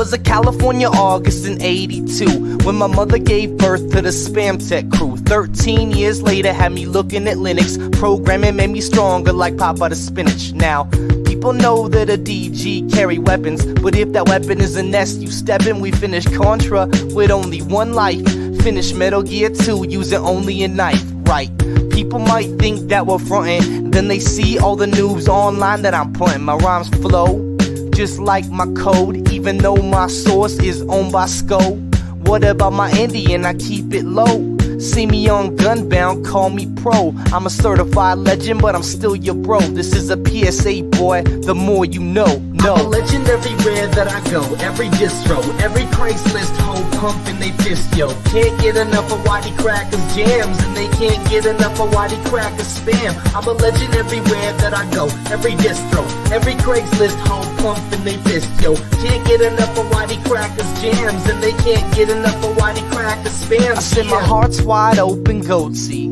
was a California August in '82 when my mother gave birth to the Spam Tech crew. 13 years later had me looking at Linux. Programming made me stronger like Papa the Spinach. Now, people know that a DG carry weapons, but if that weapon is a nest, you step in. We finish Contra with only one life. Finish Metal Gear 2 using only a knife. Right. People might think that we're frontin', then they see all the noobs online that I'm putting. My rhymes flow just like my code, even though my source is owned by SCO. What about my Indian? I keep it low. See me on Gunbound, call me pro. I'm a certified legend, but I'm still your bro. This is a PSA, boy, the more you know. No. I'm a legend everywhere that I go. Every distro, every Craigslist hoe pumping they fist, yo. Can't get enough of Whitey Crackers jams, and they can't get enough of Whitey Crackers spam. I'm a legend everywhere that I go. Every distro, every Craigslist hoe pumping they fist, yo. Can't get enough of Whitey Crackers jams, and they can't get enough of Whitey Crackers spam. I said my heart's wide open, goatsy,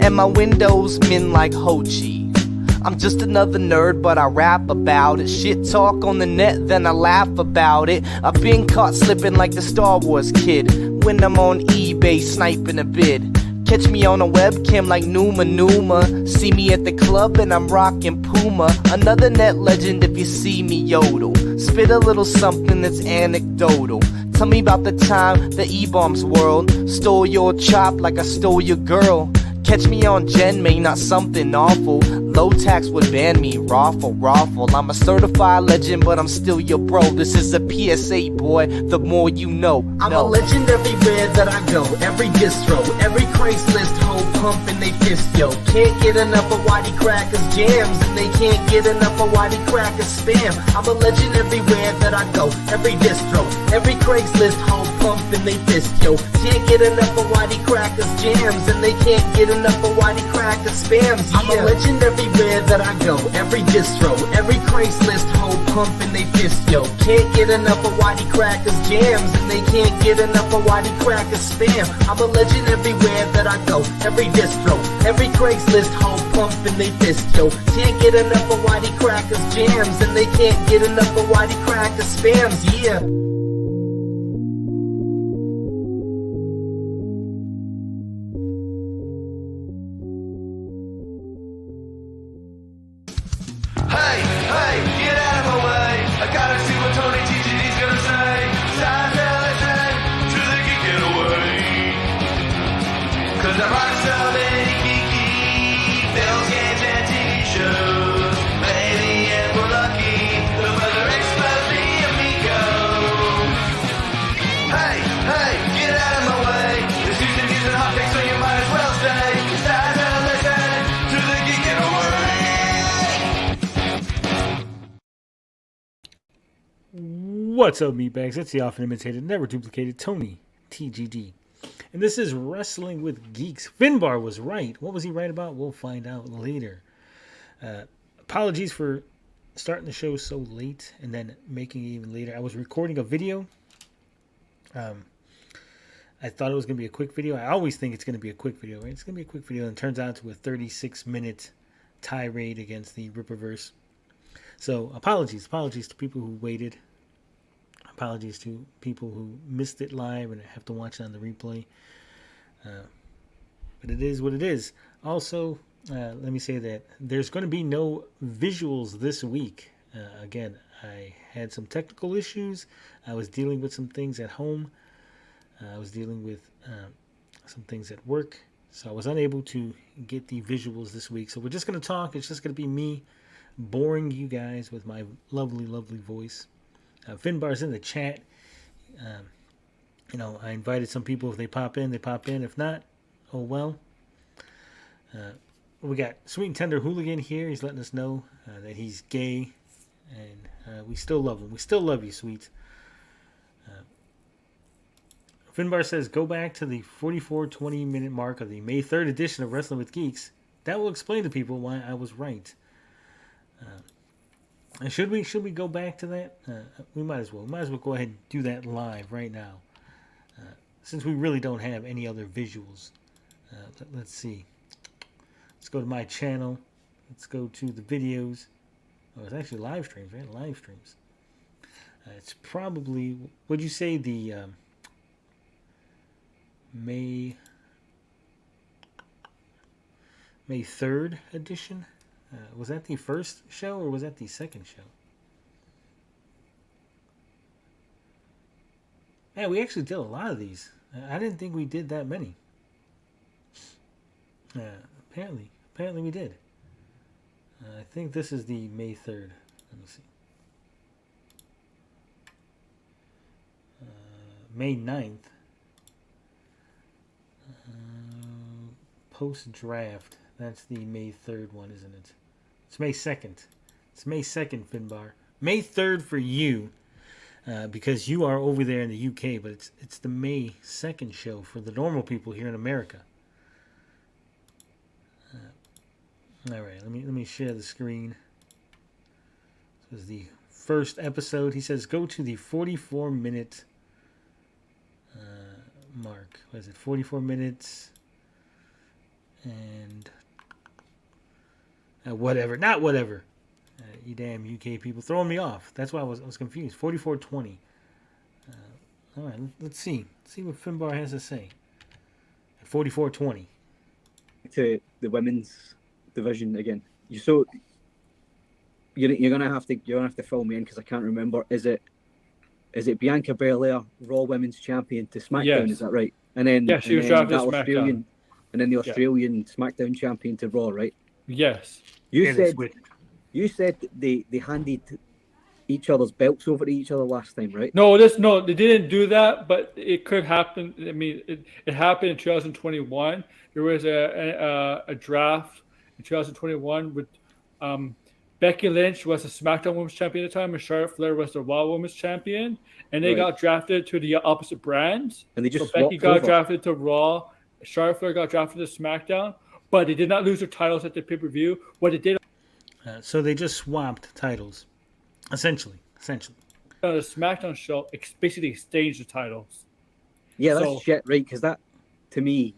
and my windows min like Ho Chi. I'm just another nerd, but I rap about it. Shit talk on the net, then I laugh about it. I've been caught slipping like the Star Wars kid when I'm on eBay sniping a bid. Catch me on a webcam like Numa Numa. See me at the club and I'm rocking Puma. Another net legend if you see me yodel. Spit a little something that's anecdotal. Tell me about the time the E-Bombs world stole your chop like I stole your girl. Catch me on Gen May, not something awful. Low tax would ban me, raffle. I'm a certified legend, but I'm still your bro. This is a PSA, boy, the more you know. I'm a legend everywhere that I go. Every distro, every Craigslist hoe pumping they fist, yo. Can't get enough of Whitey Crackers jams, and they can't get enough of Whitey Crackers spam. I'm a legend everywhere that I go. Every distro, every Craigslist hoe pumping they fist, yo. Can't get enough of Whitey Crackers jams, and they can't get enough of Whitey Crackers spams. Yeah. I'm a legend everywhere that I go. Every distro, every Craigslist hoe pumping they fist, yo. Can't get enough of Whitey Crackers jams, and they can't get enough of Whitey Crackers spam. I'm a legend everywhere that I go. Every distro, every Craigslist hoe pumping they fist, yo. Can't get enough of Whitey Crackers jams, and they can't get enough of Whitey Crackers spams. Yeah. What's up, meatbags? It's the often imitated, never duplicated Tony TGD. And this is Wrestling with Geeks. Finbarr was right. What was he right about? We'll find out later. Apologies for starting the show so late and then making it even later. I was recording a video. I thought it was going to be a quick video. I always think it's going to be a quick video, right? It's going to be a quick video, and it turns out to a 36-minute tirade against the Rippaverse. So apologies to people who waited. Apologies to people who missed it live and have to watch it on the replay. But it is what it is. Also, let me say that there's going to be no visuals this week. Again, I had some technical issues. I was dealing with some things at home. I was dealing with some things at work. So I was unable to get the visuals this week. So we're just going to talk. It's just going to be me boring you guys with my lovely, lovely voice. Finbar's in the chat. I invited some people. If they pop in, they pop in. If not, oh well. We got Sweet and Tender Hooligan here. He's letting us know that he's gay. And we still love him. We still love you, Sweet. Finbarr says, go back to the 44-20-minute mark of the May 3rd edition of Wrestling with Geeks. That will explain to people why I was right. Should we go back to that? We might as well. We might as well go ahead and do that live right now. Since we really don't have any other visuals. Let's see. Let's go to my channel. Let's go to the videos. Oh, it's actually live streams, right? Live streams. It's probably, would you say the May 3rd edition? Was that the first show or was that the second show? Yeah, we actually did a lot of these. I didn't think we did that many. Apparently we did. I think this is the May 3rd. Let me see. May 9th. Post draft. That's the May 3rd one, isn't it? It's May 2nd. It's May 2nd, Finbarr. May 3rd for you, because you are over there in the UK, but it's the May 2nd show for the normal people here in America. All right, let me share the screen. This is the first episode. He says go to the 44-minute mark. What is it? 44 minutes and whatever. Not whatever. You damn UK people throwing me off. That's why I was confused. 44:20. All right, let's see. Let's see what Finbarr has to say. At 44:20. To the women's division again. You're gonna have to fill me in because I can't remember. Is it Bianca Belair, Raw Women's Champion to SmackDown? Yes. Is that right? And then she was drafted to SmackDown. And then the Australian SmackDown Champion to Raw, right? Yes. You said they handed each other's belts over to each other last time, right? No, they didn't do that, but it could happen. I mean, it happened in 2021. There was a draft in 2021 with Becky Lynch was the SmackDown Women's Champion at the time, and Charlotte Flair was the Raw Women's Champion, and they got drafted to the opposite brands. And they just Becky got drafted to Raw, Charlotte Flair got drafted to SmackDown, but they did not lose their titles at the pay-per-view. What they did, so they just swapped titles, essentially. On the SmackDown show, basically exchanged the titles. Yeah, that's shit, right? Because that, to me,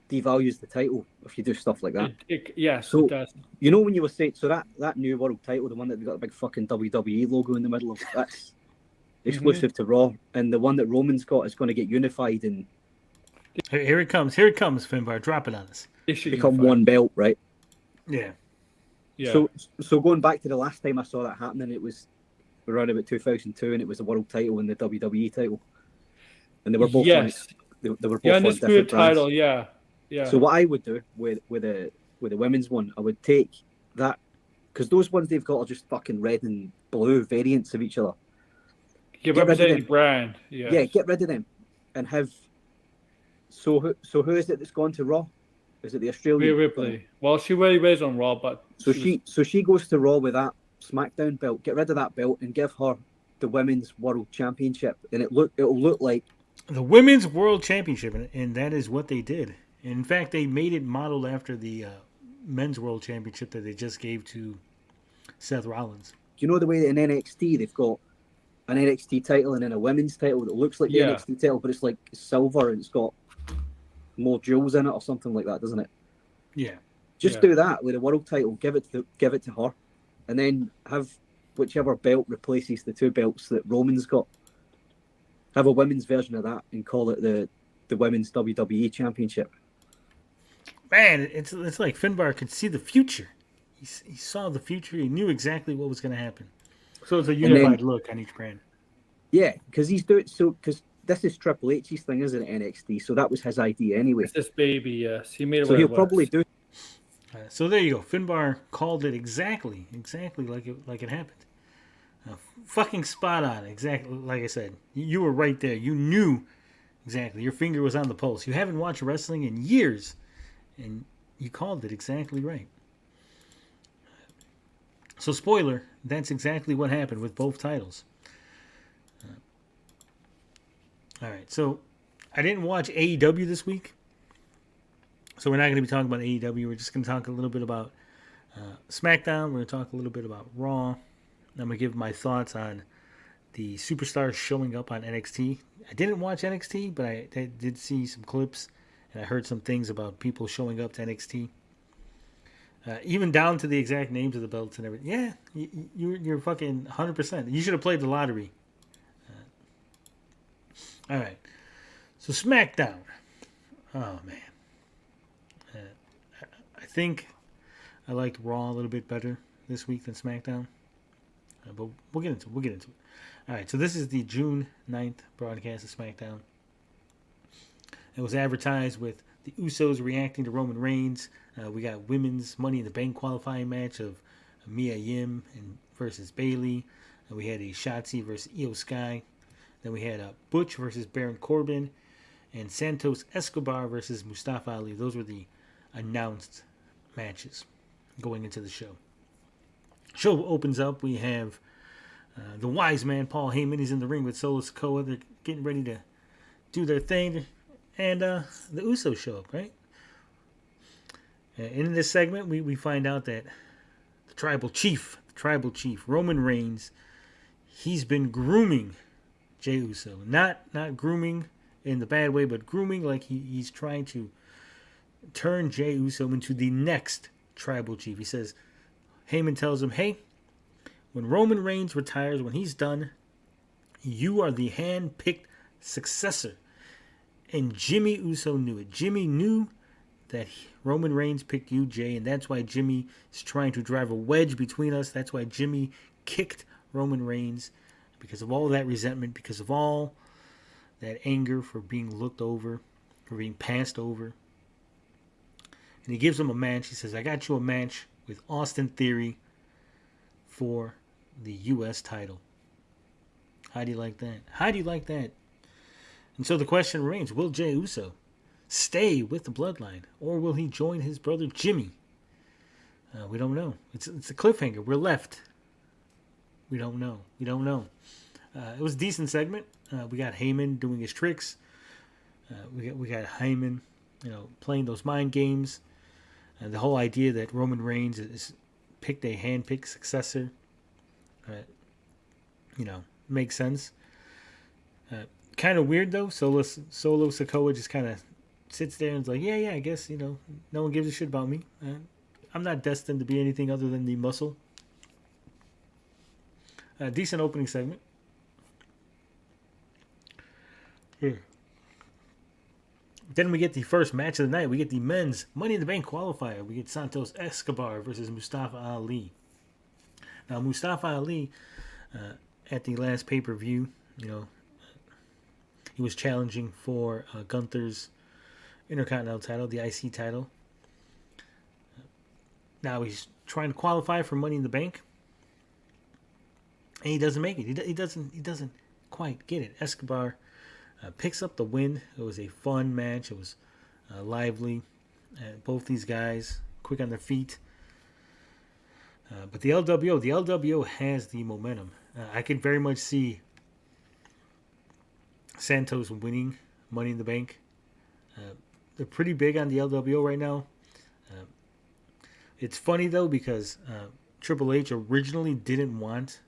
devalues the title if you do stuff like that. It does. You know when you were saying, so that new world title, the one that got the big fucking WWE logo in the middle of, that's exclusive to Raw, and the one that Roman's got is going to get unified and here it comes, Finbarr, drop it on us. Become one belt, right? Yeah. So going back to the last time I saw that happening, it was around about 2002, and it was the world title and the WWE title, and they were both they were both on different title, brands. Yeah. So what I would do with the women's one, I would take that, because those ones they've got are just fucking red and blue variants of each other. Get rid of the brand. Yeah, get rid of them and have. So who is it that's gone to Raw? Is it the Australian? Rhea Ripley. Well, she really was on Raw, but she goes to Raw with that SmackDown belt. Get rid of that belt and give her the Women's World Championship, and it'll look like the Women's World Championship, and that is what they did. In fact, they made it modeled after the Men's World Championship that they just gave to Seth Rollins. You know the way that in NXT they've got an NXT title and then a women's title that looks like the NXT title, but it's like silver and it's got more jewels in it or something like that, doesn't it? Yeah. Just do that with a world title. Give it to her, and then have whichever belt replaces the two belts that Roman's got. Have a women's version of that and call it the Women's WWE Championship. Man, it's like Finbarr could see the future. He saw the future. He knew exactly what was going to happen. So it's a unified look on each brand. Yeah, because he's doing so. Because this is Triple H's thing, isn't it? NXT. So that was his idea anyway. It's this baby, yes. He made it. So he'll probably do. So there you go. Finbarr called it exactly like it happened. Fucking spot on. Exactly like I said. You were right there. You knew exactly. Your finger was on the pulse. You haven't watched wrestling in years, and you called it exactly right. So spoiler, that's exactly what happened with both titles. All right, so I didn't watch AEW this week, so we're not going to be talking about AEW. We're just going to talk a little bit about SmackDown. We're going to talk a little bit about Raw. I'm going to give my thoughts on the superstars showing up on NXT. I didn't watch NXT, but I did see some clips, and I heard some things about people showing up to NXT. Even down to the exact names of the belts and everything. Yeah, you're fucking 100%. You should have played the lottery. All right. So SmackDown. Oh, man. I think I liked Raw a little bit better this week than SmackDown. But we'll get into it. All right, so this is the June 9th broadcast of SmackDown. It was advertised with the Usos reacting to Roman Reigns. We got women's Money in the Bank qualifying match of Mia Yim versus Bayley. We had a Shotzi versus Io Sky. Then we had Butch versus Baron Corbin. And Santos Escobar versus Mustafa Ali. Those were the announced matches going into the show. Show opens up. We have the wise man, Paul Heyman. He's in the ring with Solo Sikoa. They're getting ready to do their thing. And the Usos show up, right? In this segment, we find out that the tribal chief, Roman Reigns, he's been grooming Jey Uso. Not grooming in the bad way, but grooming like he's trying to turn Jey Uso into the next tribal chief. He says, Heyman tells him, hey, when Roman Reigns retires, when he's done, you are the hand-picked successor. And Jimmy Uso knew it. Jimmy knew that Roman Reigns picked you, Jey, and that's why Jimmy is trying to drive a wedge between us. That's why Jimmy kicked Roman Reigns, because of all that resentment, because of all that anger for being looked over, for being passed over. And he gives him a match. He says, I got you a match with Austin Theory for the U.S. title. How do you like that? How do you like that? And so the question remains, will Jey Uso stay with the Bloodline, or will he join his brother Jimmy? We don't know. It's a cliffhanger. We're left. We don't know. It was a decent segment. We got Heyman doing his tricks. We got Heyman, playing those mind games. The whole idea that Roman Reigns is picked a hand-picked successor, makes sense. Kind of weird though. Solo Sikoa just kind of sits there and is like, yeah, I guess no one gives a shit about me. I'm not destined to be anything other than the muscle. Decent opening segment. Here. Then we get the first match of the night. We get the men's Money in the Bank qualifier. We get Santos Escobar versus Mustafa Ali. Now, Mustafa Ali, at the last pay-per-view, he was challenging for Gunther's Intercontinental title, the IC title. Now he's trying to qualify for Money in the Bank, and he doesn't make it. He doesn't quite get it. Escobar picks up the win. It was a fun match. It was lively. Both these guys quick on their feet. But the LWO has the momentum. I could very much see Santos winning Money in the Bank. They're pretty big on the LWO right now. It's funny though because Triple H originally didn't want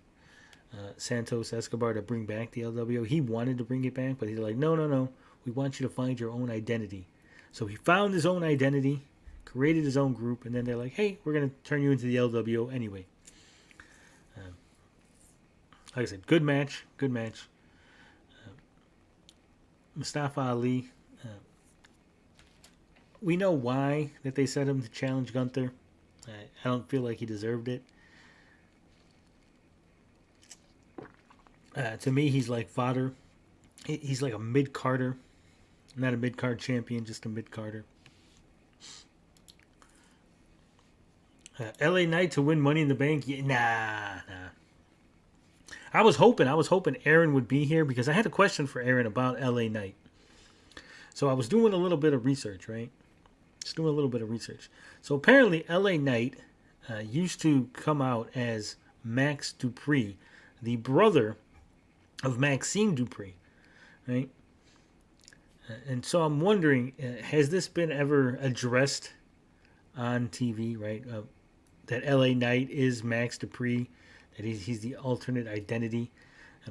Santos Escobar to bring back the LWO. He wanted to bring it back, but he's like, no. We want you to find your own identity. So he found his own identity, created his own group, and then they're like, hey, we're going to turn you into the LWO anyway. Like I said, good match. Mustafa Ali, we know why that they set him to challenge Gunther. I don't feel like he deserved it. To me, he's like fodder. He's like a mid-carder. Not a mid-card champion, just a mid-carder. LA Knight to win Money in the Bank? Yeah, nah. I was hoping Aaron would be here because I had a question for Aaron about LA Knight. So I was doing a little bit of research, right? So apparently LA Knight used to come out as Max Dupree, the brother of Maxine Dupree, right? And so I'm wondering, has this been ever addressed on TV, right? That LA Knight is Max Dupree, that he's the alternate identity.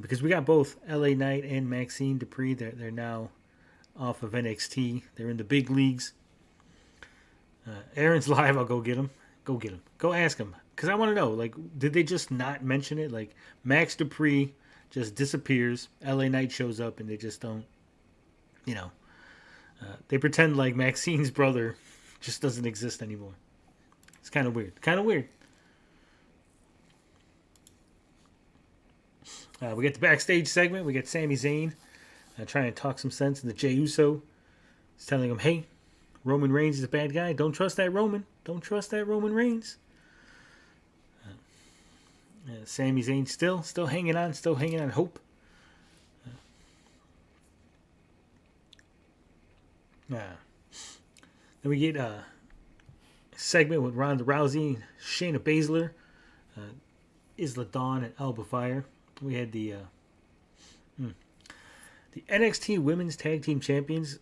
Because we got both LA Knight and Maxine Dupree. They're now off of NXT. They're in the big leagues. Aaron's live. I'll go get him. Go get him. Go ask him. Because I want to know, like, did they just not mention it? Like, Max Dupree just disappears. LA Knight shows up and they just don't, you know. They pretend like Maxine's brother just doesn't exist anymore. It's kind of weird. Kind of weird. We get the backstage segment. We get Sami Zayn trying to talk some sense into Jey Uso. He's telling him, hey, Roman Reigns is a bad guy. Don't trust that Roman. Don't trust that Roman Reigns. Sami Zayn still hanging on hope. Then we get a segment with Ronda Rousey, Shayna Baszler, Isla Dawn, and Alba Fire. We had the NXT Women's Tag Team Champions.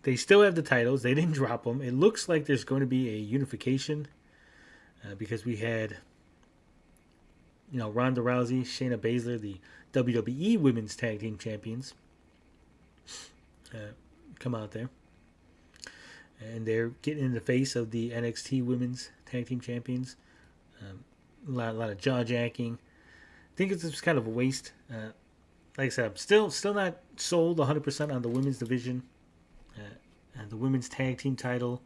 They still have the titles. They didn't drop them. It looks like there's going to be a unification because we had, Ronda Rousey, Shayna Baszler, the WWE Women's Tag Team Champions, come out there. And they're getting in the face of the NXT Women's Tag Team Champions. A lot of jaw jacking. I think it's just kind of a waste. Like I said, I'm still not sold 100% on the women's division and the women's tag team title.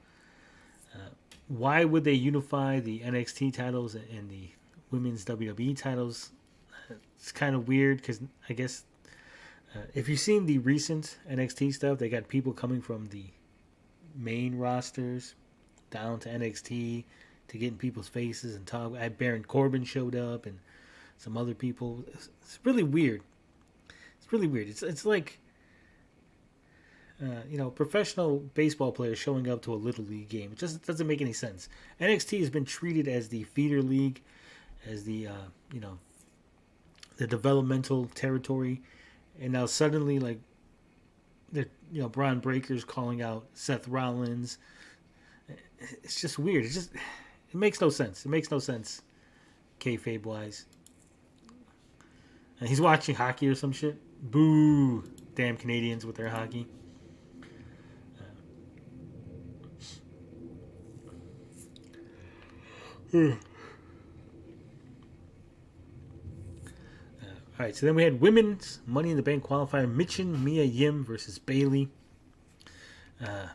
Why would they unify the NXT titles and the women's WWE titles? It's kind of weird because I guess if you've seen the recent NXT stuff, they got people coming from the main rosters down to NXT to get in people's faces and talk. Baron Corbin showed up and some other people. It's really weird. It's really weird. It's like professional baseball players showing up to a little league game. It just doesn't make any sense. NXT has been treated as the feeder league, as the the developmental territory, and now suddenly Braun Breaker's calling out Seth Rollins. It's just weird. It makes no sense. It makes no sense, kayfabe wise. And he's watching hockey or some shit. Boo! Damn Canadians with their hockey. All right, so then we had women's Money in the Bank qualifier, Michin Mia Yim versus Bayley. I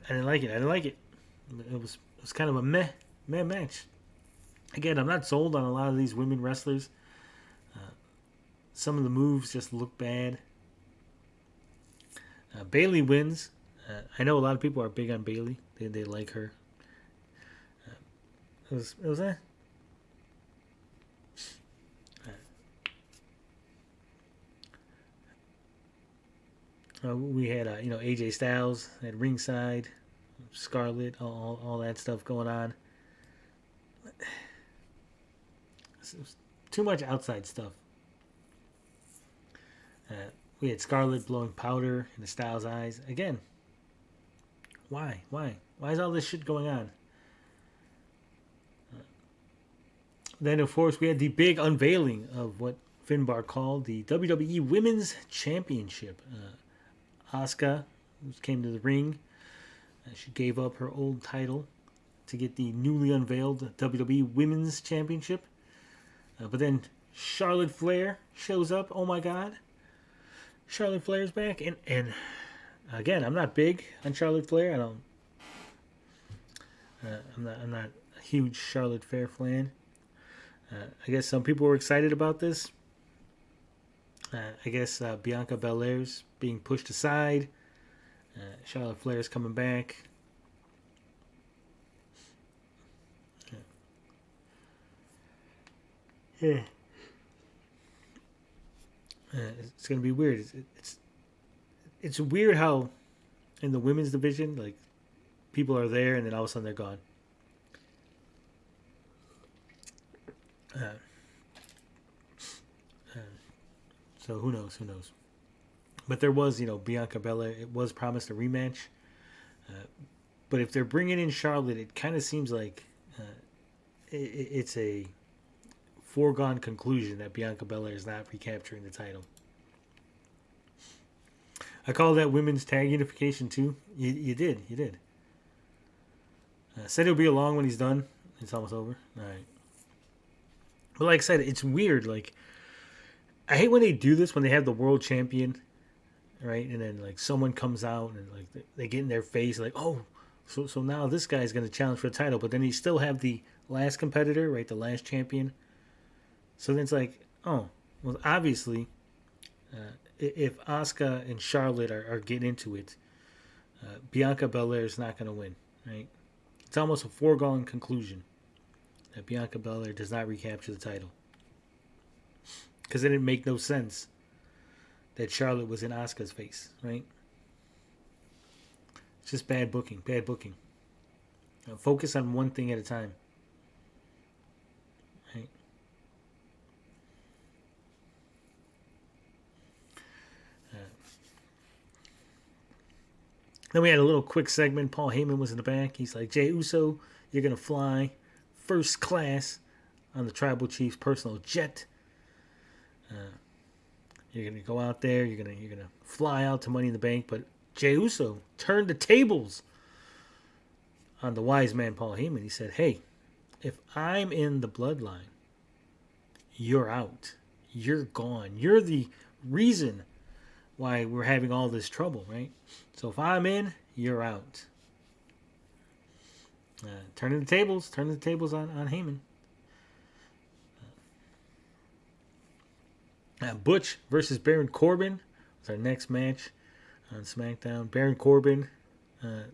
didn't like it. It was kind of a meh match. Again, I'm not sold on a lot of these women wrestlers. Some of the moves just look bad. Bayley wins. I know a lot of people are big on Bayley. They like her. It was we had AJ Styles at ringside, Scarlett, all that stuff going on. It was too much outside stuff. We had Scarlett blowing powder in the Styles' eyes again. Why is all this shit going on? Then of course we had the big unveiling of what Finbarr called the WWE Women's Championship. Asuka came to the ring. She gave up her old title to get the newly unveiled WWE Women's Championship. But then Charlotte Flair shows up. Oh my God. Charlotte Flair's back. And again, I'm not big on Charlotte Flair. I'm not a huge Charlotte Flair fan. I guess some people were excited about this. I guess Bianca Belair's being pushed aside. Charlotte Flair's coming back. It's gonna be weird. It's weird how in the women's division, like, people are there and then all of a sudden they're gone. So who knows? But there was, Bianca Belair. It was promised a rematch. But if they're bringing in Charlotte, it kind of seems like it's a foregone conclusion that Bianca Belair is not recapturing the title. I call that women's tag unification too. You did. Said it'll be along when he's done. It's almost over. All right. But like I said, it's weird. Like, I hate when they do this, when they have the world champion, right? And then, like, someone comes out and, like, they get in their face, like, oh, so now this guy's going to challenge for the title. But then you still have the last competitor, right? The last champion. So then it's like, oh, well, obviously, if Asuka and Charlotte are getting into it, Bianca Belair is not going to win, right? It's almost a foregone conclusion that Bianca Belair does not recapture the title. Because it didn't make no sense that Charlotte was in Asuka's face, right? It's just bad booking, bad booking. Focus on one thing at a time. Right? Then we had a little quick segment. Paul Heyman was in the back. He's like, Jey Uso, you're going to fly first class on the Tribal Chief's personal jet. You're going to go out there. You're going to fly out to Money in the Bank. But Jey Uso turned the tables on the wise man Paul Heyman. He said, hey, if I'm in the bloodline, you're out. You're gone. You're the reason why we're having all this trouble, right? So if I'm in, you're out. Turning the tables on Heyman. Butch versus Baron Corbin was our next match on SmackDown. Baron Corbin,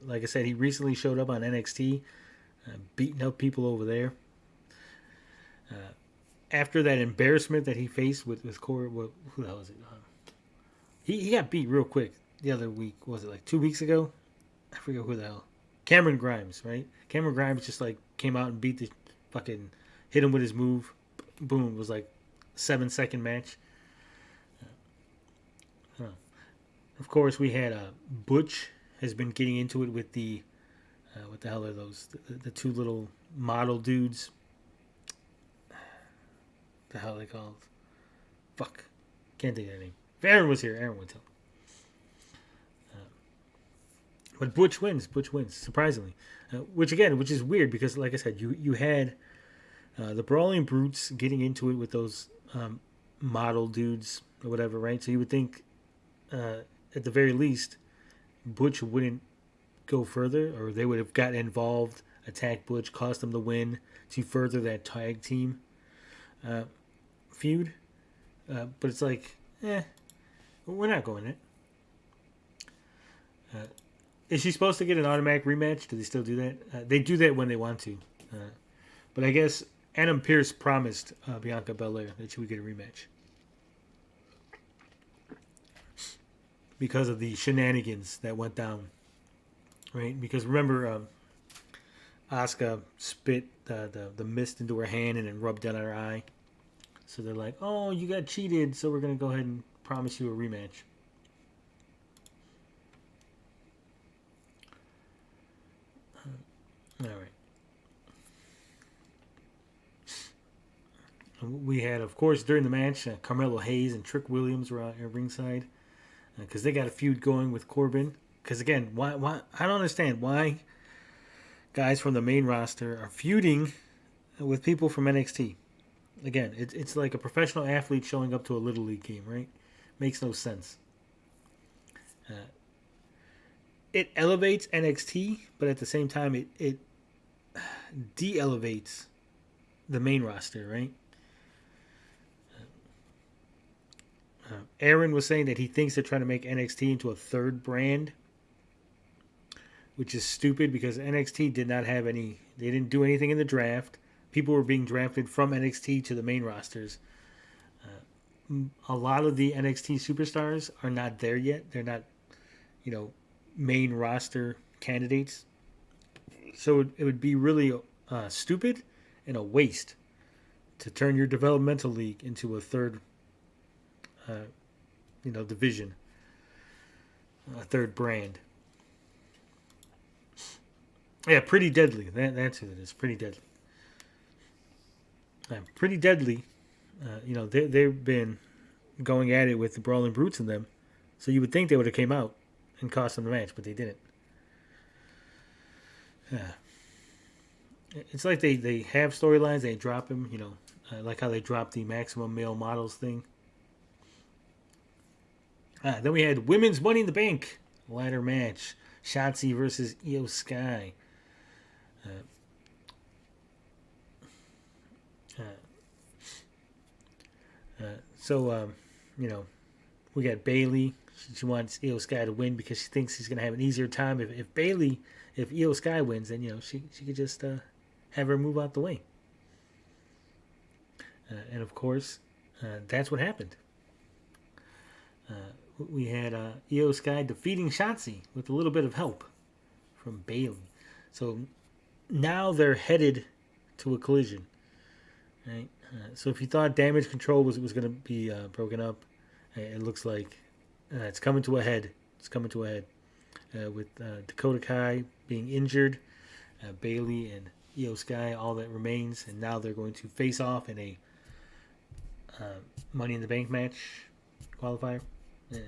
like I said, he recently showed up on NXT, beating up people over there. After that embarrassment that he faced with Corbin, who the hell is it? He got beat real quick the other week. Was it like 2 weeks ago? I forget who the hell. Cameron Grimes, right? Cameron Grimes just like came out and beat the fucking, hit him with his move. Boom. It was like 7-second match. Of course, we had Butch has been getting into it with the, what the hell are those? The two little model dudes. The hell are they called? Fuck. Can't think of their name. If Aaron was here, Aaron would tell. But Butch wins, surprisingly. Which is weird because, like I said, you had the Brawling Brutes getting into it with those model dudes or whatever, right? So you would think, at the very least, Butch wouldn't go further, or they would have gotten involved, attacked Butch, cost them the win to further that tag team feud. But it's like, we're not going it. Is she supposed to get an automatic rematch? Do they still do that? They do that when they want to. But I guess Adam Pearce promised Bianca Belair that she would get a rematch. Because of the shenanigans that went down. Right? Because remember, Asuka spit the mist into her hand and then rubbed down on her eye. So they're like, oh, you got cheated, so we're going to go ahead and promise you a rematch. All right. We had, of course, during the match, Carmelo Hayes and Trick Williams were out at ringside because they got a feud going with Corbin. Because, again, why? I don't understand why guys from the main roster are feuding with people from NXT. Again, it's like a professional athlete showing up to a Little League game, right? Makes no sense. It elevates NXT, but at the same time, it de-elevates the main roster, right? Aaron was saying that he thinks they're trying to make NXT into a third brand, which is stupid because NXT did not have any. They didn't do anything in the draft. People were being drafted from NXT to the main rosters. A lot of the NXT superstars are not there yet. They're not, main roster candidates. So it would be really stupid and a waste to turn your developmental league into a third, division, a third brand. Yeah, Pretty Deadly. That's who it is. Pretty Deadly. Pretty Deadly. They've been going at it with the Brawling Brutes in them. So you would think they would have came out and cost them the match, but they didn't. it's like they have storylines, they drop them, like how they dropped the Maximum Male Models thing. Then we had Women's Money in the Bank ladder match. Shotzi versus Io Sky. So, we got Bailey. She wants Io Sky to win because she thinks she's going to have an easier time. If Io Sky wins, then, she could just have her move out the way. And of course, that's what happened. We had Io Sky defeating Shotzi with a little bit of help from Bailey. So now they're headed to a collision. Right? So if you thought Damage Control was going to be broken up, it looks like it's coming to a head. It's coming to a head with Dakota Kai being injured, Bailey and Io Sky, all that remains, and now they're going to face off in a Money in the Bank match qualifier. And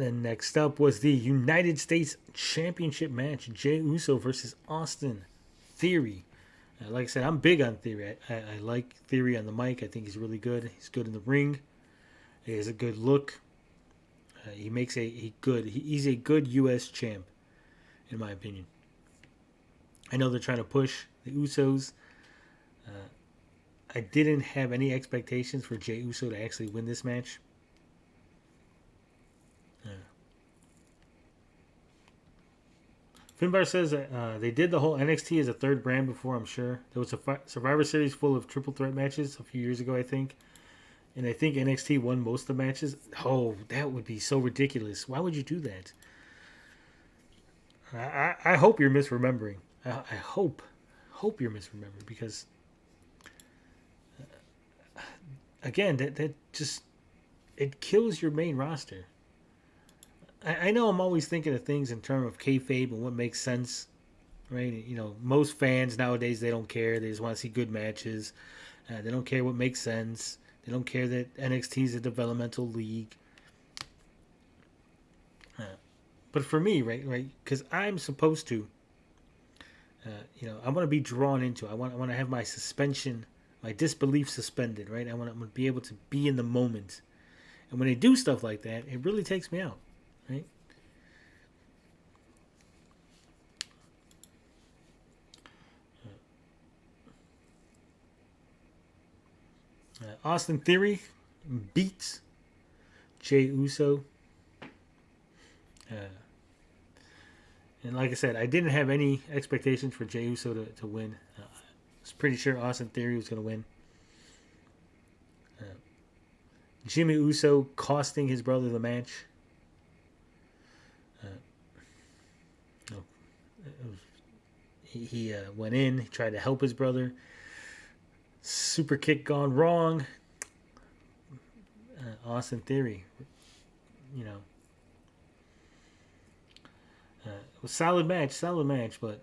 then next up was the United States Championship match. Jey Uso versus Austin Theory. Like I said, I'm big on Theory. I like Theory on the mic. I think he's really good. He's good in the ring. He has a good look. He makes he's a good U.S. champ, in my opinion. I know they're trying to push the Usos. I didn't have any expectations for Jey Uso to actually win this match. Finbarr says that they did the whole NXT as a third brand before, I'm sure. There was a Survivor Series full of triple threat matches a few years ago, I think. And I think NXT won most of the matches. Oh, that would be so ridiculous. Why would you do that? I hope you're misremembering. I hope you're misremembering because, again, that just, it kills your main roster. I know I'm always thinking of things in terms of kayfabe and what makes sense, right? Most fans nowadays, they don't care. They just want to see good matches. They don't care what makes sense. They don't care that NXT is a developmental league. But for me, right, because I'm supposed to, I want to be drawn into it. I want to have my suspension, my disbelief suspended, right? I want to be able to be in the moment. And when they do stuff like that, it really takes me out, right? Austin Theory beats Jey Uso. And like I said, I didn't have any expectations for Jey Uso to win. I was pretty sure Austin Theory was going to win. Jimmy Uso costing his brother the match. He went in, he tried to help his brother. Super kick gone wrong. Austin Theory, it was solid match, but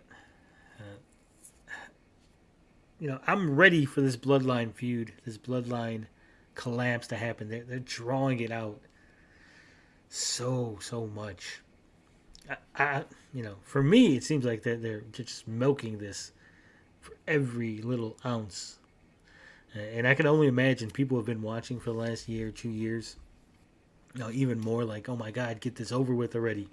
I'm ready for this bloodline feud, this bloodline collapse to happen. They're drawing it out so much. For me, it seems like they're just milking this for every little ounce. And I can only imagine people have been watching for the last year, 2 years. Even more like, oh my God, get this over with already.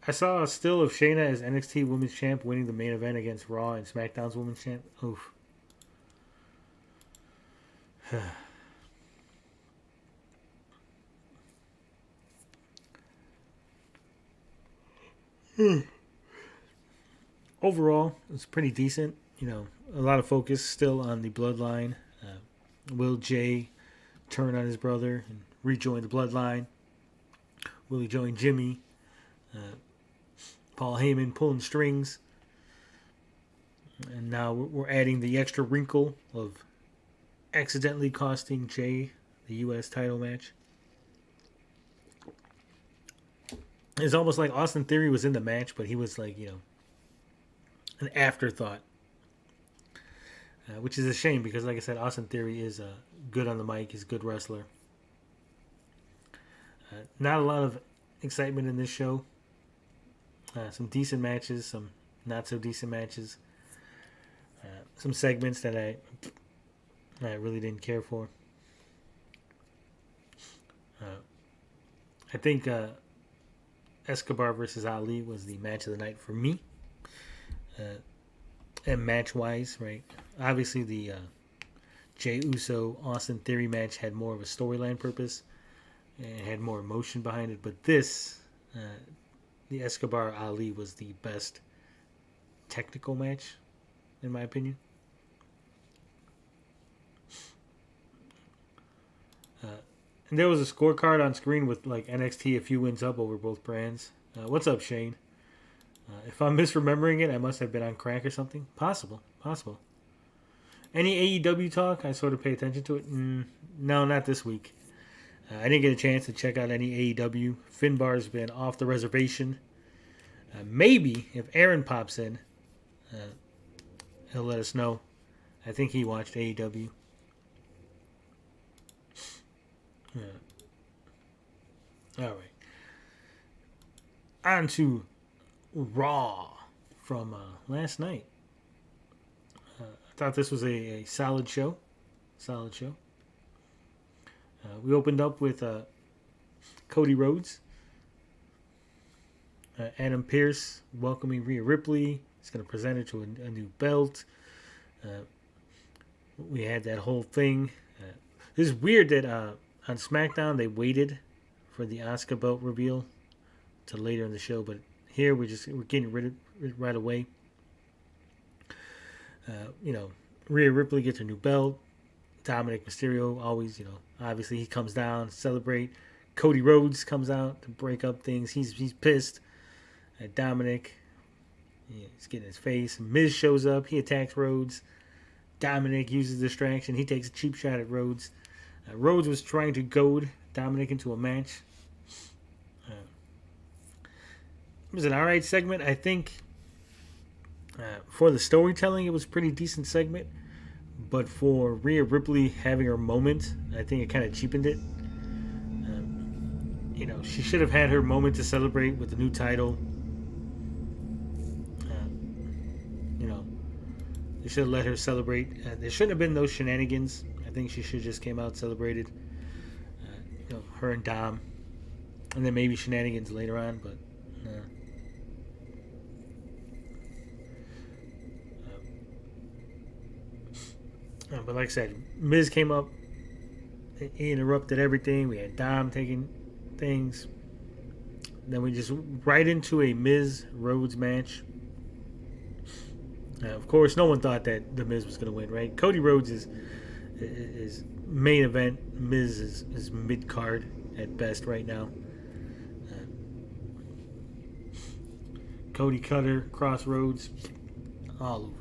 I saw a still of Shayna as NXT Women's Champ winning the main event against Raw and SmackDown's Women's Champ. Oof. Overall, it's pretty decent. A lot of focus still on the bloodline. Will Jay turn on his brother and rejoin the bloodline? Will he join Jimmy? Paul Heyman pulling strings. And now we're adding the extra wrinkle of accidentally costing Jay the U.S. title match. It's almost like Austin Theory was in the match, but he was like, an afterthought, which is a shame because, like I said, Austin Theory is good on the mic. He's a good wrestler. Not a lot of excitement in this show. Some decent matches, some not so decent matches. Some segments that I really didn't care for. I think Escobar versus Ali was the match of the night for me. And match-wise, right? Obviously, the Jey Uso Austin Theory match had more of a storyline purpose and had more emotion behind it. But this, the Escobar Ali, was the best technical match, in my opinion. And there was a scorecard on screen with like NXT a few wins up over both brands. What's up, Shane? If I'm misremembering it, I must have been on crack or something. Possible. Any AEW talk? I sort of pay attention to it. No, not this week. I didn't get a chance to check out any AEW. Finbar's been off the reservation. Maybe if Aaron pops in, he'll let us know. I think he watched AEW. All right. On to Raw from last night. I thought this was a solid show. We opened up with Cody Rhodes. Adam Pearce welcoming Rhea Ripley. He's going to present her to a new belt. We had that whole thing. It's weird that on SmackDown they waited for the Asuka belt reveal to later in the show, but here we're getting rid of it right away. Rhea Ripley gets her new belt. Dominic Mysterio always, obviously he comes down to celebrate. Cody Rhodes comes out to break up things. He's pissed at Dominic. He's getting his face. Miz shows up. He attacks Rhodes. Dominic uses distraction. He takes a cheap shot at Rhodes. Rhodes was trying to goad Dominic into a match. It was an alright segment. I think for the storytelling, it was a pretty decent segment. But for Rhea Ripley having her moment, I think it kind of cheapened it. She should have had her moment to celebrate with the new title. They should have let her celebrate. There shouldn't have been those shenanigans. I think she should have just came out and celebrated. Her and Dom. And then maybe shenanigans later on, but but like I said, Miz came up. He interrupted everything. We had Dom taking things. Then we just right into a Miz Rhodes match. Of course, no one thought that the Miz was going to win, right? Cody Rhodes is main event. Miz is mid card at best right now. Cody Cutter, Crossroads, all over.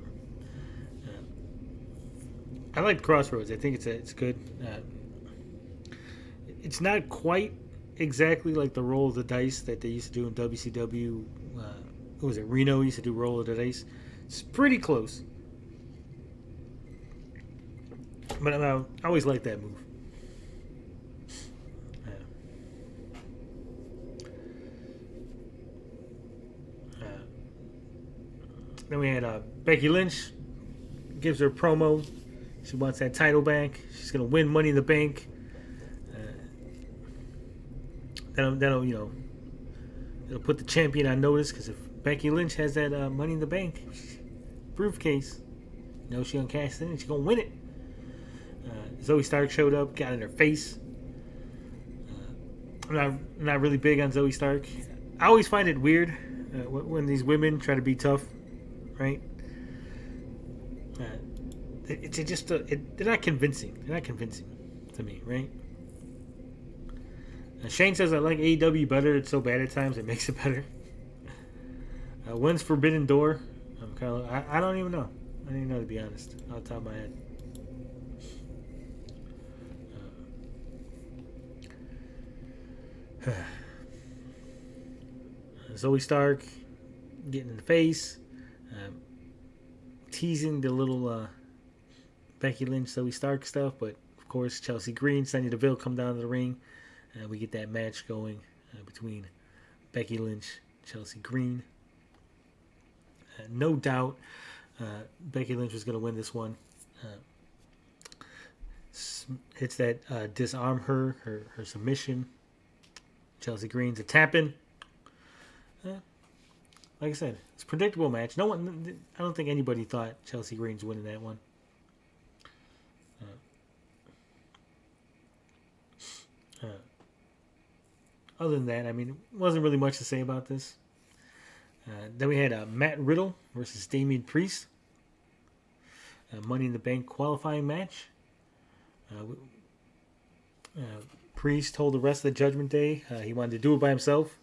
I like Crossroads. I think it's good. It's not quite exactly like the roll of the dice that they used to do in WCW. What was it? Reno used to do roll of the dice. It's pretty close. But I always like that move. Then we had Becky Lynch gives her a promo. She wants that title back. She's gonna win Money in the Bank. That'll it'll put the champion on notice, because if Becky Lynch has that Money in the Bank briefcase, she's gonna cash it in and she's gonna win it. Zoe Stark showed up, got in her face. I'm not really big on Zoe Stark. I always find it weird when these women try to be tough, right? They're not convincing. They're not convincing to me, right? Shane says I like AEW better. It's so bad at times it makes it better. When's Forbidden Door? I'm kind of. I don't even know. I don't even know, to be honest, off the top of my head. Zoe Stark getting in the face. teasing the little Becky Lynch, Zoe Stark stuff, but of course Chelsea Green, Sonya Deville come down to the ring. We get that match going between Becky Lynch, Chelsea Green. No doubt Becky Lynch was going to win this one. Hits that disarm her submission. Chelsea Green's a tapping. Like I said, it's a predictable match. I don't think anybody thought Chelsea Green's winning that one. Other than that, I mean, wasn't really much to say about this. Then we had Matt Riddle versus Damian Priest. Money in the Bank qualifying match. Priest told the rest of the Judgment Day he wanted to do it by himself.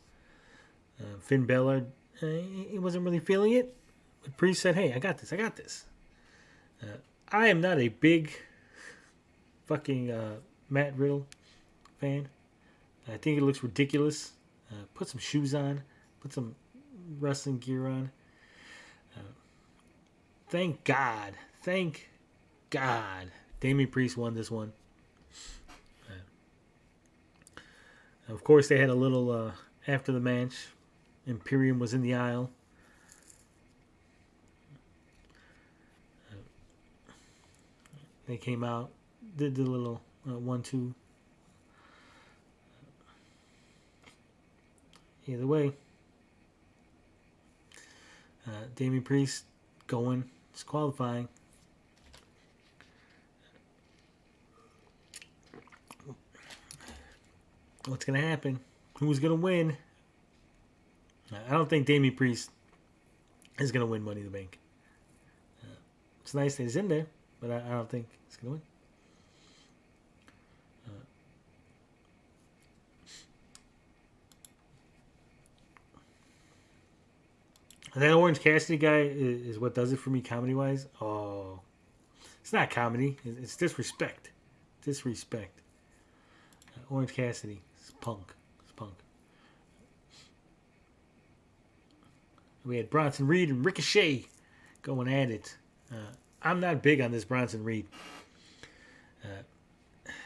Finn Balor, he wasn't really feeling it. But Priest said, hey, I got this. I am not a big fucking Matt Riddle fan. I think it looks ridiculous. Put some shoes on. Put some wrestling gear on. Thank God. Damian Priest won this one. Of course, they had a little after the match. Imperium was in the aisle. They came out, did the little 1-2. Either way, Damian Priest going, just qualifying. What's going to happen? Who's going to win? I don't think Damian Priest is going to win Money in the Bank. It's nice that he's in there, but I don't think he's going to win. That Orange Cassidy guy is what does it for me comedy-wise. Oh, it's not comedy. It's disrespect. Orange Cassidy. It's punk. We had Bronson Reed and Ricochet going at it. I'm not big on this Bronson Reed.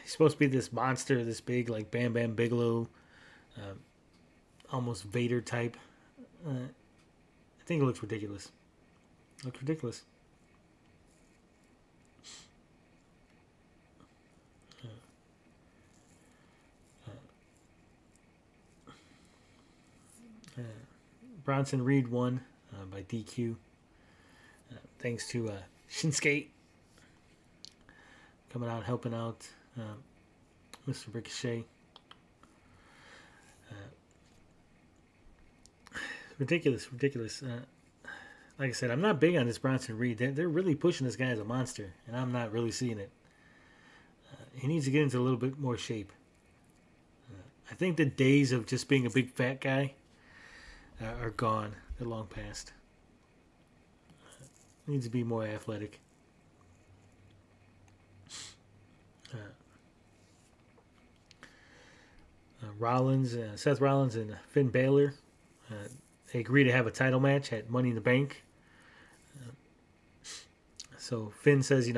He's supposed to be this monster, this big, like Bam Bam Bigelow, almost Vader type. I think it looks ridiculous. Bronson Reed won by DQ. Thanks to Shinsuke coming out, helping out Mr. Ricochet. Ridiculous. Like I said, I'm not big on this Bronson Reed. They're really pushing this guy as a monster, and I'm not really seeing it. He needs to get into a little bit more shape. I think the days of just being a big fat guy are gone. They're long past. Needs to be more athletic. Seth Rollins and Finn Balor. They agreed to have a title match at Money in the Bank. So Finn says,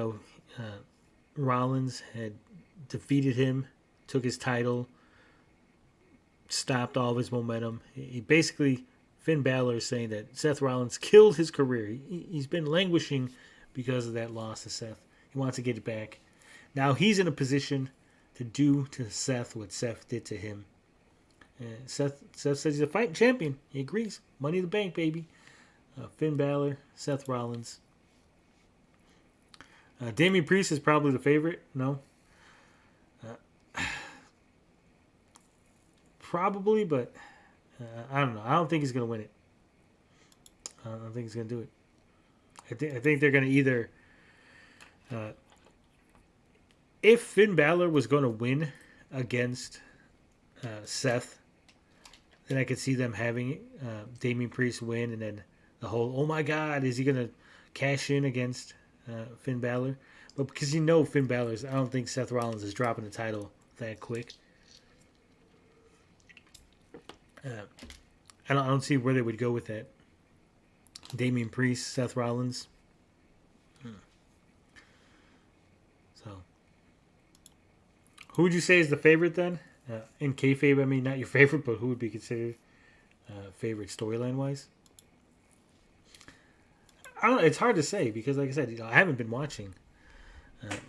Rollins had defeated him, took his title, stopped all of his momentum. He basically, Finn Balor is saying that Seth Rollins killed his career. He's been languishing because of that loss to Seth. He wants to get it back. Now he's in a position to do to Seth what Seth did to him. Seth says he's a fighting champion. He agrees. Money in the Bank, baby. Finn Balor, Seth Rollins. Damian Priest is probably the favorite. No? Probably, but I don't know. I don't think he's going to win it. I don't think he's going to do it. I think they're going to either... if Finn Balor was going to win against Seth, then I could see them having Damian Priest win, and then the whole, oh my God, is he going to cash in against Finn Balor? But because Finn Balor's, I don't think Seth Rollins is dropping the title that quick. I don't see where they would go with that. Damian Priest, Seth Rollins. who would you say is the favorite then? In kayfabe, I mean, not your favorite, but who would be considered favorite storyline wise? I don't know. It's hard to say because, like I said, I haven't been watching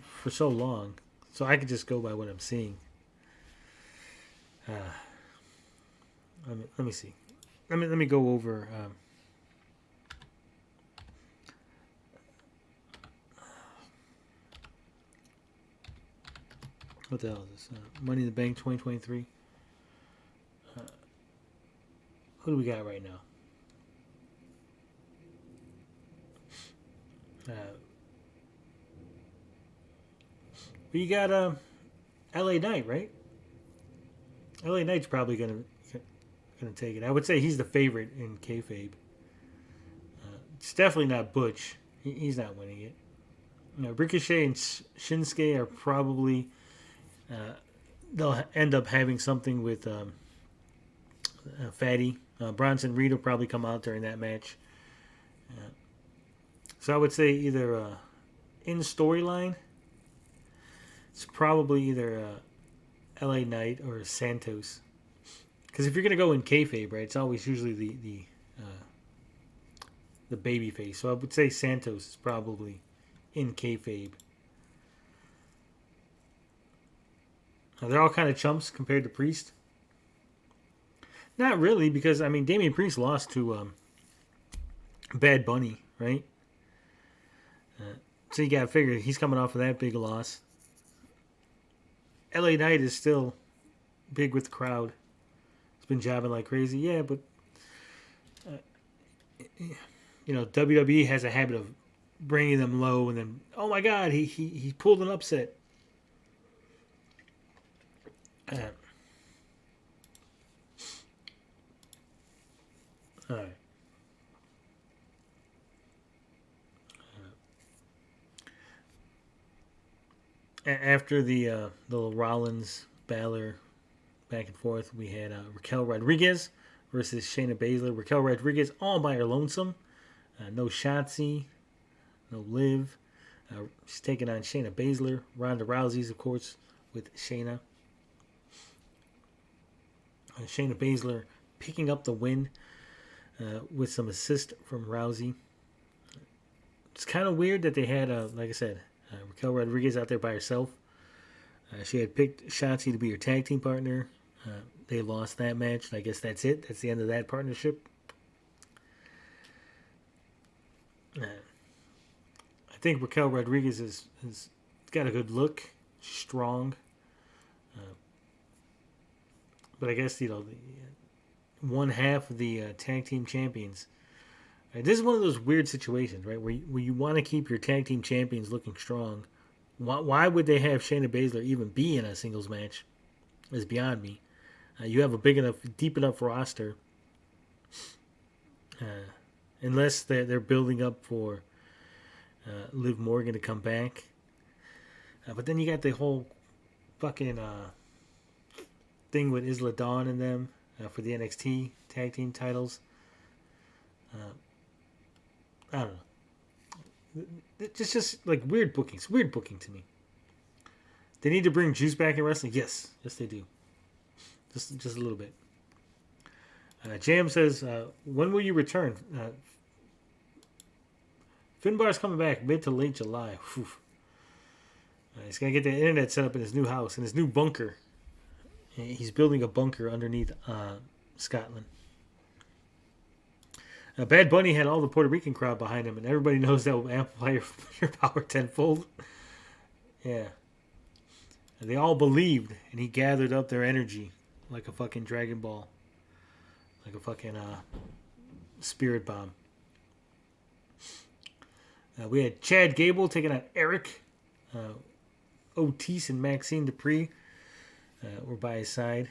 for so long, so I could just go by what I'm seeing. Let me see. Let me go over. What the hell is this? Money in the Bank 2023. Who do we got right now? We got LA Knight, right? LA Knight's probably gonna take it. I would say he's the favorite in kayfabe. It's definitely not Butch. He's not winning it. Ricochet and Shinsuke are probably they'll end up having something with Fatty. Bronson Reed will probably come out during that match. So I would say either in storyline, it's probably either LA Knight or Santos. Because if you're gonna go in kayfabe, right, it's always usually the baby face. So I would say Santos is probably in kayfabe. Now, they're all kind of chumps compared to Priest. Not really, because I mean Damian Priest lost to Bad Bunny, right? So you got to figure he's coming off of that big loss. LA Knight is still big with the crowd. He's been jabbing like crazy. Yeah, but WWE has a habit of bringing them low and then, oh my God, he pulled an upset. All right. After the little Rollins Balor back and forth, we had Raquel Rodriguez versus Shayna Baszler. Raquel Rodriguez all by her lonesome. No Shotzi, no Liv. She's taking on Shayna Baszler. Ronda Rousey's, of course, with Shayna. Shayna Baszler picking up the win with some assist from Rousey. It's kind of weird that they had, like I said, Raquel Rodriguez out there by herself. She had picked Shotzi to be her tag team partner. They lost that match, and I guess that's it. That's the end of that partnership. I think Raquel Rodriguez has got a good look, strong. But I guess, one half of the tag team champions. Right, this is one of those weird situations, right, where you want to keep your tag team champions looking strong. Why would they have Shayna Baszler even be in a singles match? Is beyond me. You have a big enough, deep enough roster. Unless they're building up for Liv Morgan to come back. But then you got the whole fucking thing with Isla Dawn and them for the NXT tag team titles. I don't know. It's just like weird bookings. Weird booking to me. They need to bring Juice back in wrestling. Yes, they do. Just a little bit. Jam says, when will you return? Finbar's coming back mid to late July. He's going to get the internet set up in his new house, in his new bunker. He's building a bunker underneath Scotland. Bad Bunny had all the Puerto Rican crowd behind him, and everybody knows that will amplify your power tenfold. Yeah. And they all believed, and he gathered up their energy like a fucking Dragon Ball. Like a fucking spirit bomb. We had Chad Gable taking on Eric. Otis and Maxine Dupree were by his side.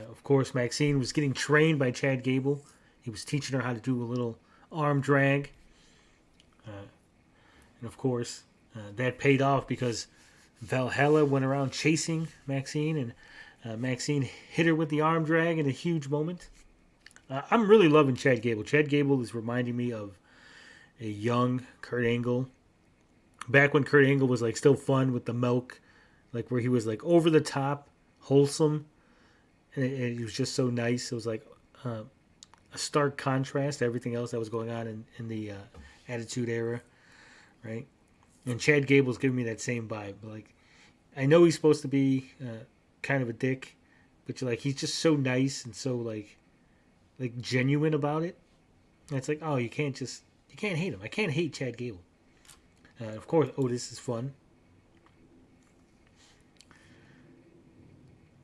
Of course, Maxine was getting trained by Chad Gable. He was teaching her how to do a little arm drag. And of course, that paid off because Valhalla went around chasing Maxine, and Maxine hit her with the arm drag in a huge moment. I'm really loving Chad Gable. Chad Gable is reminding me of a young Kurt Angle. Back when Kurt Angle was like still fun with the milk, like where he was like over the top, wholesome, and it was just so nice. It was like a stark contrast to everything else that was going on in the Attitude Era, right? And Chad Gable's giving me that same vibe. Like, I know he's supposed to be kind of a dick, but you're like, he's just so nice and so like genuine about it. And it's like, oh, you can't hate him. I can't hate Chad Gable. Of course, Otis is fun.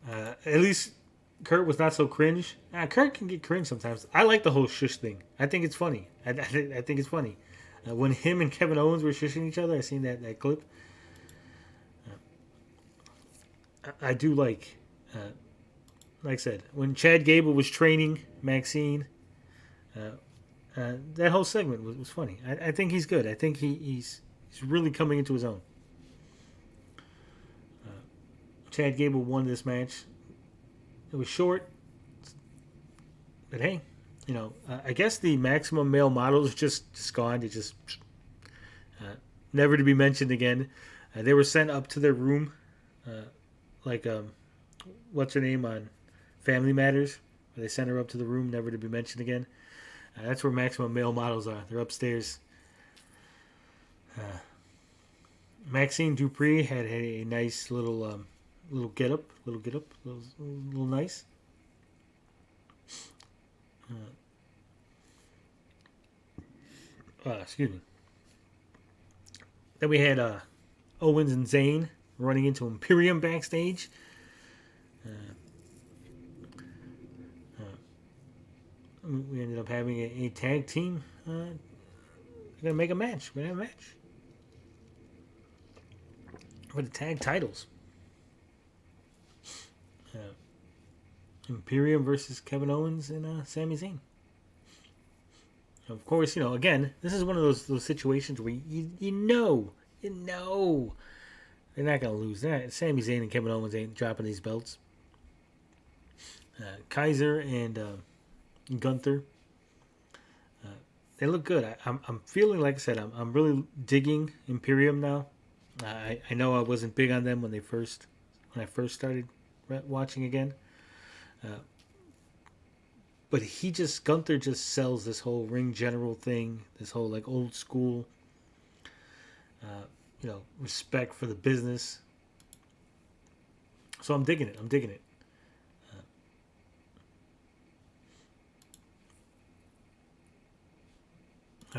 At least Kurt was not so cringe. Kurt can get cringe sometimes. I like the whole shush thing. I think it's funny. I think it's funny. When him and Kevin Owens were shushing each other, I seen that clip. I do like I said, when Chad Gable was training Maxine, that whole segment was funny. I think he's good. I think he's really coming into his own. Chad Gable won this match. It was short, but hey, I guess the Maximum Male Models just gone. They just never to be mentioned again. They were sent up to their room, what's her name on Family Matters? Where they sent her up to the room, never to be mentioned again. That's where Maximum Male Models are. They're upstairs. Maxine Dupree had a nice little get up, little nice. Excuse me. Then we had Owens and Zayn running into Imperium backstage. We ended up having a tag team. We're gonna make a match. We're gonna have a match for the tag titles. Imperium versus Kevin Owens and Sami Zayn. Of course, again, this is one of those situations where you know they're not gonna lose. Sami Zayn and Kevin Owens ain't dropping these belts. Kaiser and Gunther, they look good. I'm feeling, like I said, I'm really digging Imperium now. I know I wasn't big on them when I first started watching again. But Gunther just sells this whole ring general thing, this whole like old school, respect for the business. So I'm digging it.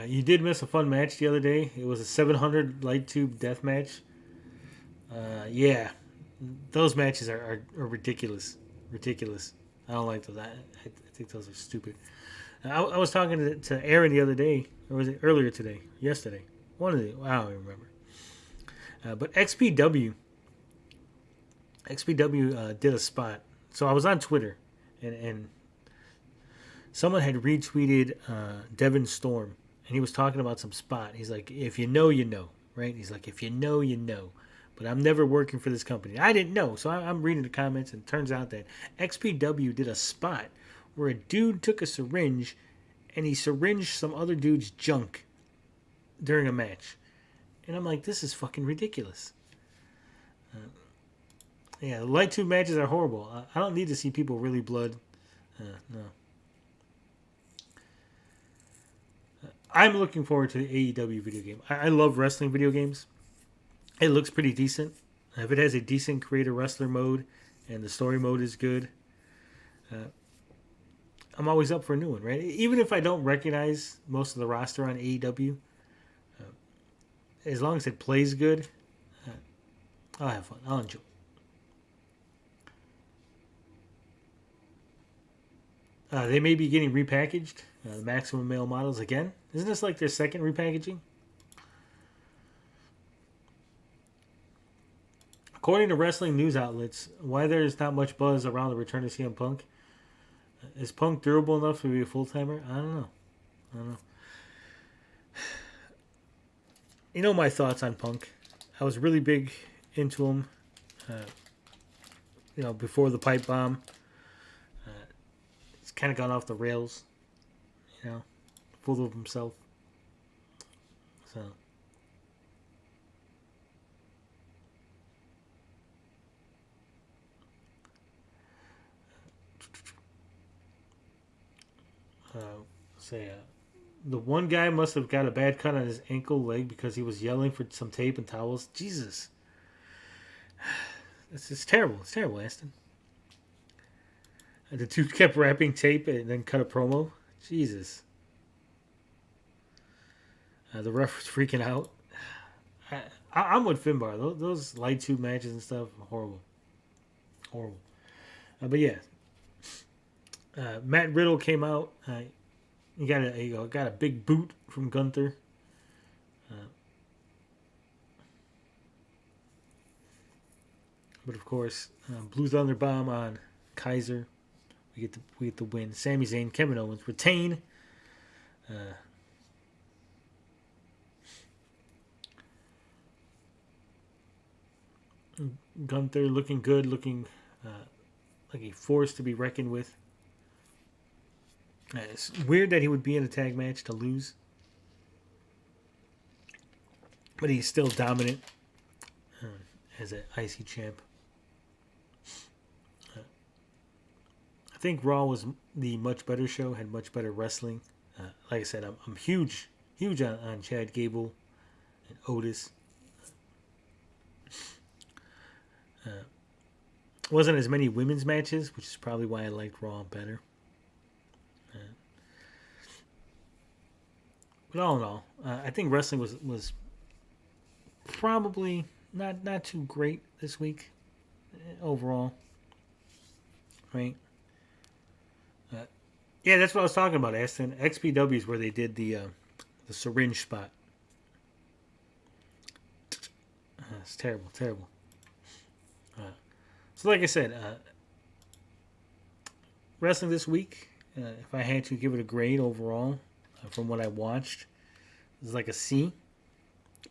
You did miss a fun match the other day. It was a 700 light tube death match. Yeah, those matches are ridiculous. I don't like those. I think those are stupid. I was talking to Aaron the other day, or was it earlier today? Yesterday. One of the, I don't even remember. But XPW did a spot. So I was on Twitter, and someone had retweeted Devin Storm, and he was talking about some spot. He's like, if you know, you know, right? He's like, if you know, you know. But I'm never working for this company. I didn't know. So I'm reading the comments, and it turns out that XPW did a spot where a dude took a syringe and he syringed some other dude's junk during a match. And I'm like, this is fucking ridiculous. Yeah, light tube matches are horrible. I don't need to see people really blood. No. I'm looking forward to the AEW video game. I love wrestling video games. It looks pretty decent. If it has a decent creator wrestler mode and the story mode is good, I'm always up for a new one, right? Even if I don't recognize most of the roster on AEW, as long as it plays good, I'll have fun. I'll enjoy. They may be getting repackaged, the Maximum Male Models again. Isn't this like their second repackaging? According to wrestling news outlets, why there's not much buzz around the return of CM Punk? Is Punk durable enough to be a full-timer? I don't know. You know my thoughts on Punk. I was really big into him, before the pipe bomb. He's kind of gone off the rails, full of himself. So. say the one guy must have got a bad cut on his ankle leg because he was yelling for some tape and towels. Jesus. It's terrible. It's terrible, Aston. The dude kept wrapping tape and then cut a promo. Jesus. The ref was freaking out. I'm with Finbarr. Those light tube matches and stuff, horrible. Horrible. But yeah. Matt Riddle came out. He got a big boot from Gunther. But of course, Blue Thunder Bomb on Kaiser. We get the win. Sami Zayn, Kevin Owens retain. Gunther looking good, looking like a force to be reckoned with. It's weird that he would be in a tag match to lose, but he's still dominant as an IC champ. I think Raw was the much better show, had much better wrestling. Like I said, I'm huge on Chad Gable and Otis. Wasn't as many women's matches, which is probably why I liked Raw better. But all in all, I think wrestling was probably not too great this week overall, right? Yeah, that's what I was talking about, Aston. XPW is where they did the syringe spot. It's terrible. So like I said, wrestling this week, if I had to give it a grade overall, from what I watched, it's like a C.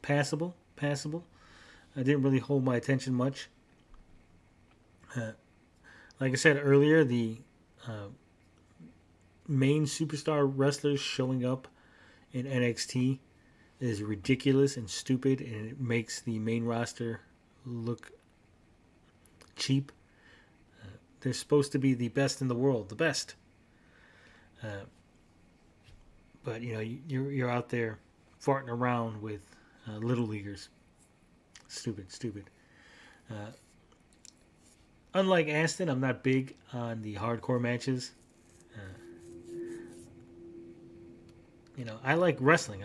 Passable. I didn't really hold my attention much. Like I said earlier, the main superstar wrestlers showing up in NXT is ridiculous and stupid, and it makes the main roster look cheap. They're supposed to be the best in the world, the best. But you're out there farting around with little leaguers. Stupid. Unlike Aston, I'm not big on the hardcore matches. I like wrestling.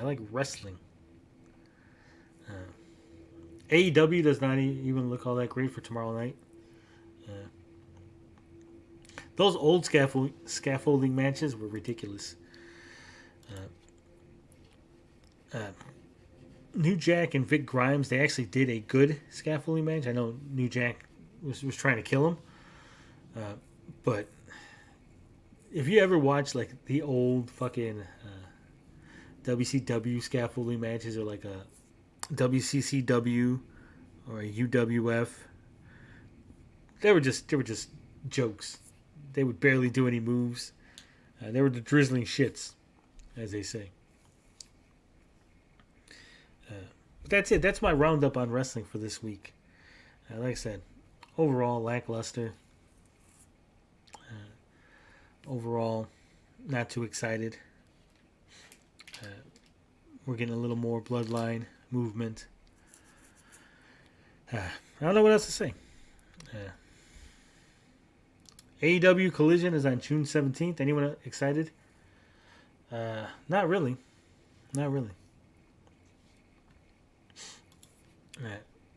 AEW does not even look all that great for tomorrow night. Those old scaffolding matches were ridiculous. New Jack and Vic Grimes, they actually did a good scaffolding match. I know New Jack was trying to kill him. But if you ever watch like the old fucking WCW scaffolding matches, or like a WCCW or a UWF, they were just jokes. They would barely do any moves. They were the drizzling shits, as they say. But that's it. That's my roundup on wrestling for this week. Like I said, overall lackluster. Overall, not too excited. We're getting a little more bloodline movement. I don't know what else to say. AEW Collision is on June 17th. Anyone excited? Not really.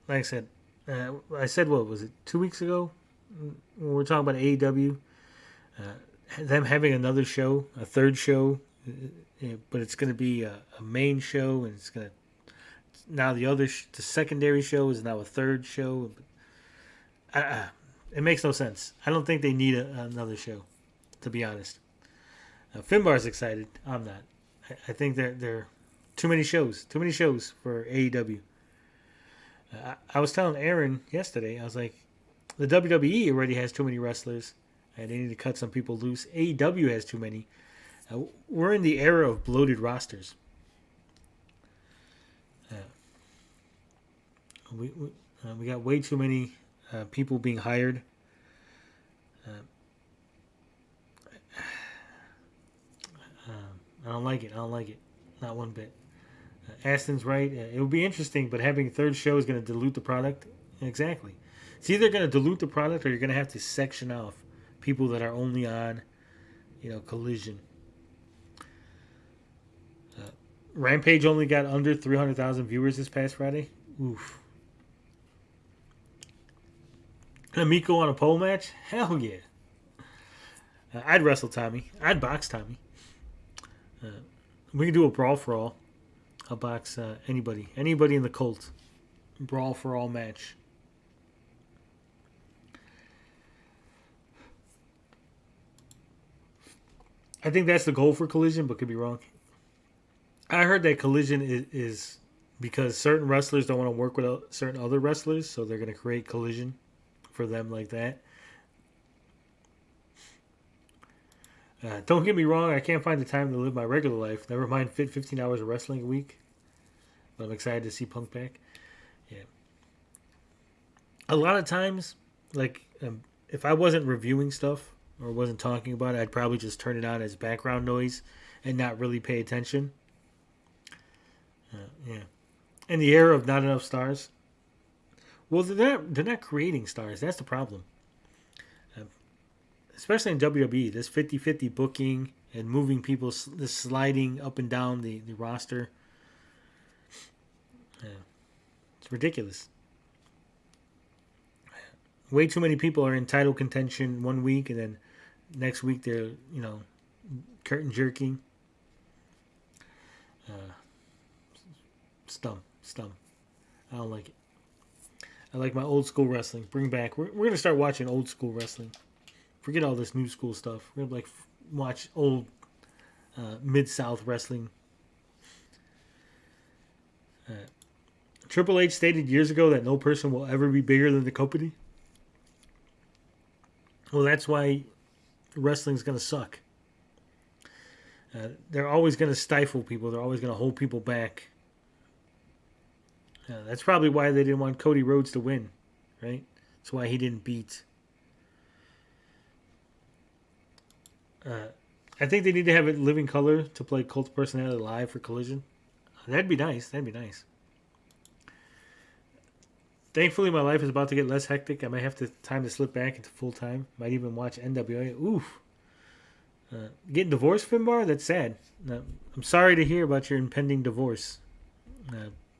Like I said, what was it, 2 weeks ago? When we were talking about AEW. Them having another show, a third show, but it's going to be a main show, and it's going to now the secondary show is now a third show. It makes no sense. I don't think they need another show, to be honest. Finbar's excited. I'm not. I think they're too many shows for AEW. I was telling Aaron yesterday, I was like, the WWE already has too many wrestlers, and they need to cut some people loose. AEW has too many. We're in the era of bloated rosters. We got way too many people being hired. I don't like it. I don't like it. Not one bit. Aston's right. It will be interesting, but having a third show is going to dilute the product. Exactly. It's either going to dilute the product or you're going to have to section off people that are only on, Collision. Rampage only got under 300,000 viewers this past Friday. Oof. Amico on a pole match? Hell yeah. I'd wrestle Tommy. I'd box Tommy. We can do a brawl for all. I'll box anybody. Anybody in the cult. Brawl for all match. I think that's the goal for Collision, but could be wrong. I heard that Collision is because certain wrestlers don't want to work with certain other wrestlers, so they're going to create Collision for them like that. Don't get me wrong, I can't find the time to live my regular life. Never mind 15 hours of wrestling a week. But I'm excited to see Punk back. Yeah. A lot of times, if I wasn't reviewing stuff or wasn't talking about it, I'd probably just turn it on as background noise and not really pay attention. Yeah. In the era of not enough stars, well, they're not creating stars. That's the problem. Especially in WWE, this 50-50 booking and moving people, this sliding up and down the roster. It's ridiculous. Way too many people are in title contention one week, and then next week they're, curtain jerking. Stum. I don't like it. I like my old school wrestling. Bring back. We're going to start watching old school wrestling. Forget all this new school stuff. We're going to watch old Mid-South wrestling. Triple H stated years ago that no person will ever be bigger than the company. Well, that's why wrestling's going to suck. They're always going to stifle people. They're always going to hold people back. That's probably why they didn't want Cody Rhodes to win, right? That's why he didn't beat. I think they need to have it living color to play Cult Personality live for Collision. That'd be nice. Thankfully, my life is about to get less hectic. I might have time to slip back into full time. Might even watch NWA. Oof. Getting divorced, Finbarr? That's sad. I'm sorry to hear about your impending divorce.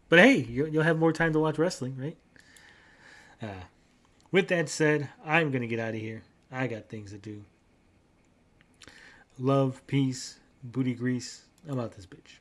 But hey, you'll have more time to watch wrestling, right? With that said, I'm going to get out of here. I got things to do. Love, peace, booty grease. I'm out this bitch.